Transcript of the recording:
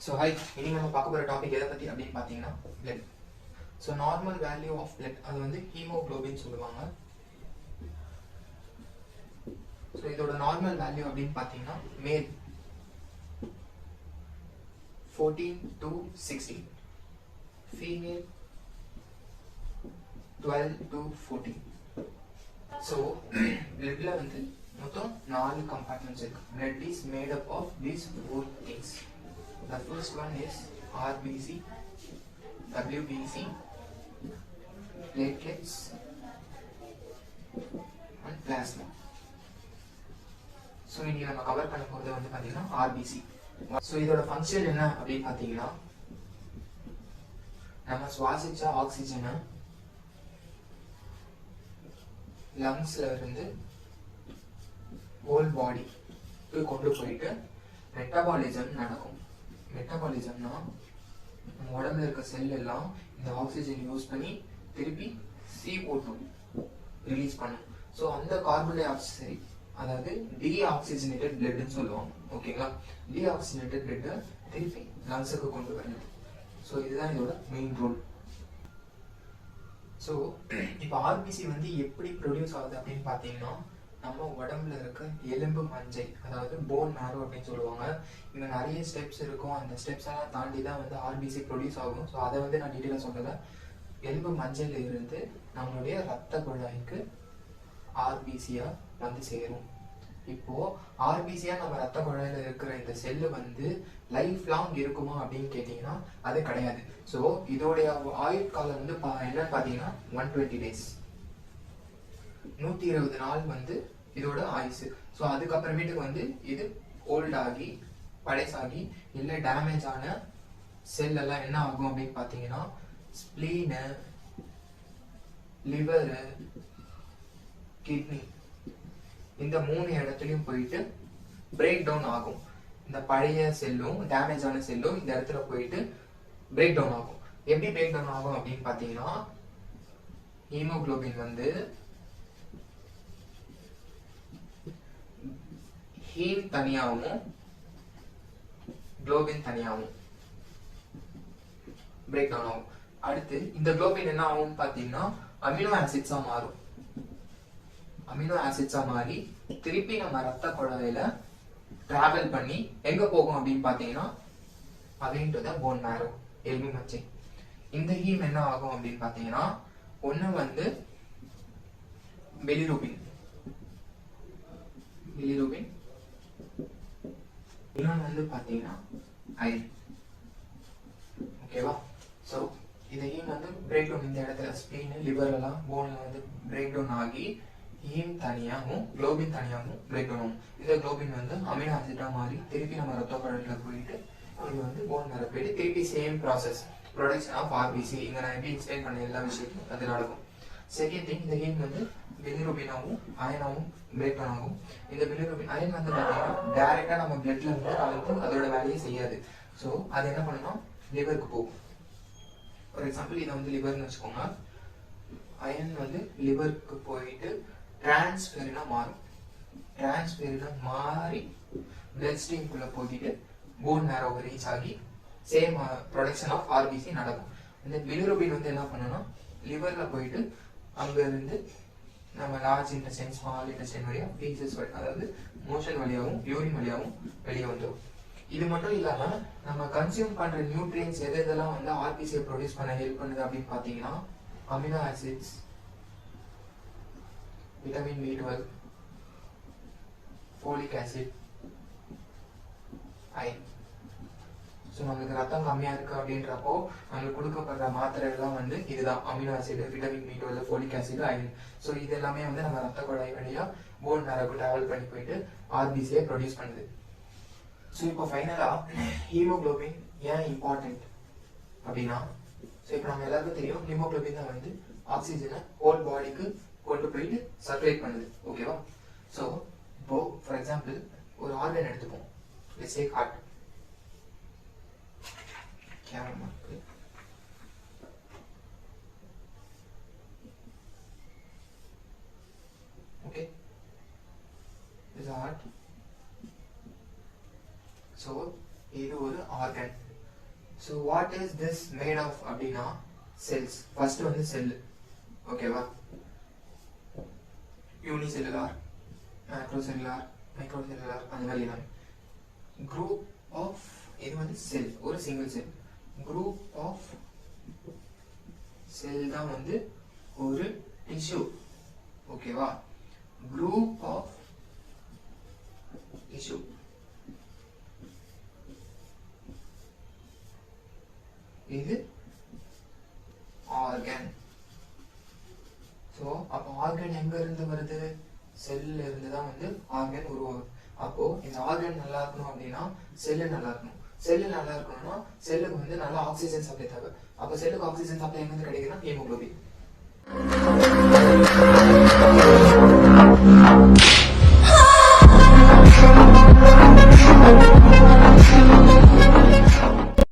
So hi, இனி நம்ம பார்க்க போற டாபிக் எதை பத்தி அப்படின்னு பார்த்தீங்கன்னா blood. So normal value of blood அது வந்து ஹீமோகுளோபின் சொல்லுவாங்க. So இதோட நார்மல் வேல்யூ அப்படின்னு பார்த்தீங்கன்னா மேல் 14 to 16, female 12 to 14. So bloodல வந்து மொத்தம் 4 compartments இருக்கு. Blood is made up of these 4 things. The first one is RBC, WBC, platelets and plasma. So இனி நம்ம கவர் பண்ண போறது வந்து பாத்தீங்கன்னா RBC. So இதோட ஃபங்க்ஷன் என்ன அப்படின்னு பாத்தீங்கன்னா நம்ம சுவாசிச்ச ஆக்சிஜனை லங்ஸ்ல இருந்து ஹோல் பாடிக்கு கொண்டு போயிட்டு மெட்டபாலிசம் நடக்கும். மெட்டபாலிசம்னா நம்ம உடம்புல இருக்க செல் எல்லாம் இந்த ஆக்சிஜன் யூஸ் பண்ணி திருப்பி CO2 ரிலீஸ் பண்ணும். ஸோ அந்த கார்பன் டை ஆக்சைடு அதாவது டீஆக்சிஜனேட்டட் பிளட்னு சொல்லுவாங்க. ஓகேங்களா, டீஆக்சிஜனேட்டட் பிளட்டை திருப்பி லங்ஸுக்கு கொண்டு வருது. ஸோ இதுதான் இதோட மெயின் ரோல். ஸோ இப்போ ஆர்பிசி வந்து எப்படி ப்ரொடியூஸ் ஆகுது அப்படின்னு பார்த்தீங்கன்னா நம்ம உடம்புல இருக்க எலும்பு மஞ்சை அதாவது போன் மேரோ அப்படின்னு சொல்லுவாங்க. இங்கே நிறைய ஸ்டெப்ஸ் இருக்கும். அந்த ஸ்டெப்ஸ் எல்லாம் தாண்டி தான் வந்து ஆர்பிசி ப்ரொடியூஸ் ஆகும். ஸோ அதை வந்து நான் டீட்டெயிலாக சொல்லலை. எலும்பு மஞ்சையில் இருந்து நம்மளுடைய ரத்த குழாய்க்கு ஆர்பிசியா வந்து சேரும். இப்போ ஆர்பிசியா நம்ம ரத்த குழாயில இருக்கிற இந்த செல்லு வந்து லைஃப் லாங் இருக்குமா அப்படின்னு கேட்டீங்கன்னா அது கிடையாது. ஸோ இதோடைய ஆயுட்காலம் வந்து என்னன்னு பார்த்தீங்கன்னா 120 days, 120 நாள் வந்து இதோட ஆயுசு. ஸோ அதுக்கப்புறமேட்டுக்கு வந்து இது ஓல்ட் ஆகி பழசாகி இல்லை டேமேஜ் ஆன செல் எல்லாம் என்ன ஆகும் அப்படின்னு பார்த்தீங்கன்னா ஸ்ப்ளீனு, லிவரு, கிட்னி இந்த 3 இடத்துலையும் போயிட்டு பிரேக் டவுன் ஆகும். இந்த பழைய செல்லும் டேமேஜ் ஆன செல்லும் இந்த இடத்துல போயிட்டு பிரேக் டவுன் ஆகும். எப்படி பிரேக் டவுன் ஆகும் அப்படின்னு பார்த்தீங்கன்னா ஹீமோகுளோபின் வந்து ஹீம் தனியாகவும் குளோபின் தனியாகவும் பிரேக் டவுன் ஆகும். அடுத்து இந்த குளோபின் என்ன ஆகும் பார்த்தீங்கன்னா அமினோ ஆசிட்ஸா மாறும். அமினோ ஆசிட்ஸா மாறி திருப்பி நம்ம ரத்த குழாயில டிராவல் பண்ணி எங்க போகும் அப்படின்னு பாத்தீங்கன்னா அகைன் டு த போன் மேரோ, எலும்பு மச்சை. இந்த ஹீம் என்ன ஆகும் அப்படின்னு பாத்தீங்கன்னா ஒண்ணு வந்து பிலிரூபின், இன்னொன்று வந்து பாத்தீங்கன்னா அயன். ஓகேவா? ஸோ இந்த ஹீம் வந்து பிரேக் டவுன் இந்த இடத்துல ஸ்ப்ளீன், லிவர் எல்லாம் போன்ல வந்து பிரேக் டவுன் ஆகி ஹீம் தனியாகவும் குளோபின் தனியாகவும் பிரேக் டவுன் ஆகும். இந்த குளோபின் வந்து அமினோ ஆசிட்டா மாறி திருப்பி நம்ம ரத்த குழாயில போயிட்டு இது வந்து போன் மேல போயிட்டு திருப்பி same process production of RBC. இங்க நான் எப்படி எக்ஸ்பிளைன் பண்ண எல்லா விஷயத்தையும் அது நடக்கும். செகண்ட் திங், இந்த ஹீம் வந்து பிலிரூபினாவும் அயனாவும் பிரேக் டவுன் ஆகும். இந்த பிலிரூபின் அயன் வந்து பார்த்தீங்கன்னா டைரக்டா நம்ம பிளட்ல இருந்து கலந்து அதோட வேலையை செய்யாது. ஸோ அது என்ன பண்ணணும்னா லிவருக்கு போகும். ஃபார் எக்ஸாம்பிள் இதை வந்து லிவர்னு வச்சுக்கோங்க. அயன் வந்து லிவருக்கு போயிட்டு டிரான்ஸ்ஃபெரினா மாறும். டிரான்ஸ்ஃபெரினா மாறி பிளட் ஸ்ட்ரீம்குள்ள போயிட்டு போன் மேரோவை ரீச் ஆகி சேம் ப்ரொடக்ஷன் ஆஃப் ஆர்பிசி நடக்கும். இந்த பிலிரூபின் வந்து என்ன பண்ணணும்னா லிவர்ல போயிட்டு அங்க இருந்து நம்ம லார்ஜ் இன்டெஸ்டைன், ஸ்மால் இன்டெஸ்டைன் வழியா ஃபீசஸ் அதாவது மோஷன் வழியாகவும் யூரின் வழியாகவும் வெளியே வந்துடும். இது மட்டும் இல்லாம நம்ம கன்சியூம் பண்ற நியூட்ரியன்ஸ் எதெல்லாம் வந்து ஆர்பிசியை ப்ரொடியூஸ் பண்ண ஹெல்ப் பண்ணுது அப்படின்னு பாத்தீங்கன்னா amino acids, vitamin B12, folic acid, iron. So நம்மளுக்கு ரத்தம் கம்மியா இருக்கு அப்படின்றப்போ நம்மளுக்கு கொடுக்கப்படுற மாத்திரை எல்லாம் வந்து இதுதான் amino acid, vitamin B12, folic acid, iron. So இது எல்லாமே வந்து நம்ம ரத்த குழாய் வழியா போன் மேரோக்கு டிராவல் பண்ணி போயிட்டு ஆர்பிசியை ப்ரொடியூஸ் பண்ணுது. ஸோ இப்போ ஃபைனலா ஹீமோகுளோபின் ஏன் இம்பார்ட்டன்ட் அப்படின்னா, ஸோ இப்போ நம்ம எல்லாருக்கும் தெரியும் ஹீமோகுளோபின் தான் வந்து ஆக்சிஜனை ஹோல் பாடிக்கு கொண்டு போயிட்டு சர்க்குலேட் பண்ணுது. ஓகேவா? ஸோ இப்போ ஃபார் எக்ஸாம்பிள் ஒரு ஆர்கன் எடுத்துப்போம். Let's take heart. Camera okay, this is heart. So இது ஒரு organ. So what is this made of அப்படின்னா செல்ஸ். ஃபர்ஸ்ட் வந்து செல், ஓகேவா? யூனிசெல்லுலார், மேக்ரோசெல்லுலார், மைக்ரோசெல்லுலார், அந்த மாதிரி எல்லாம். குரூப் ஆஃப், இது வந்து செல், ஒரு single cell. Group of cell தான் வந்து ஒரு டிஷ்யூ, ஓகேவா? Group of tissue. இது ஆர்கன். ஸோ அப்போ ஆர்கன் எங்க இருந்து வருது? செல்ல இருந்து தான் வந்து ஆர்கன் உருவாகுது. அப்போ இந்த ஆர்கன் நல்லா இருக்கணும் அப்படின்னா செல்லு நல்லா இருக்கணும். செல்லு நல்லா இருக்கணும்னா செல்லுக்கு வந்து நல்லா ஆக்சிஜன் சப்ளை தேவை. அப்போ செல்லுக்கு ஆக்சிஜன் சப்ளை எங்க இருந்து கிடைக்குதுன்னா ஹீமோகுளோபின்.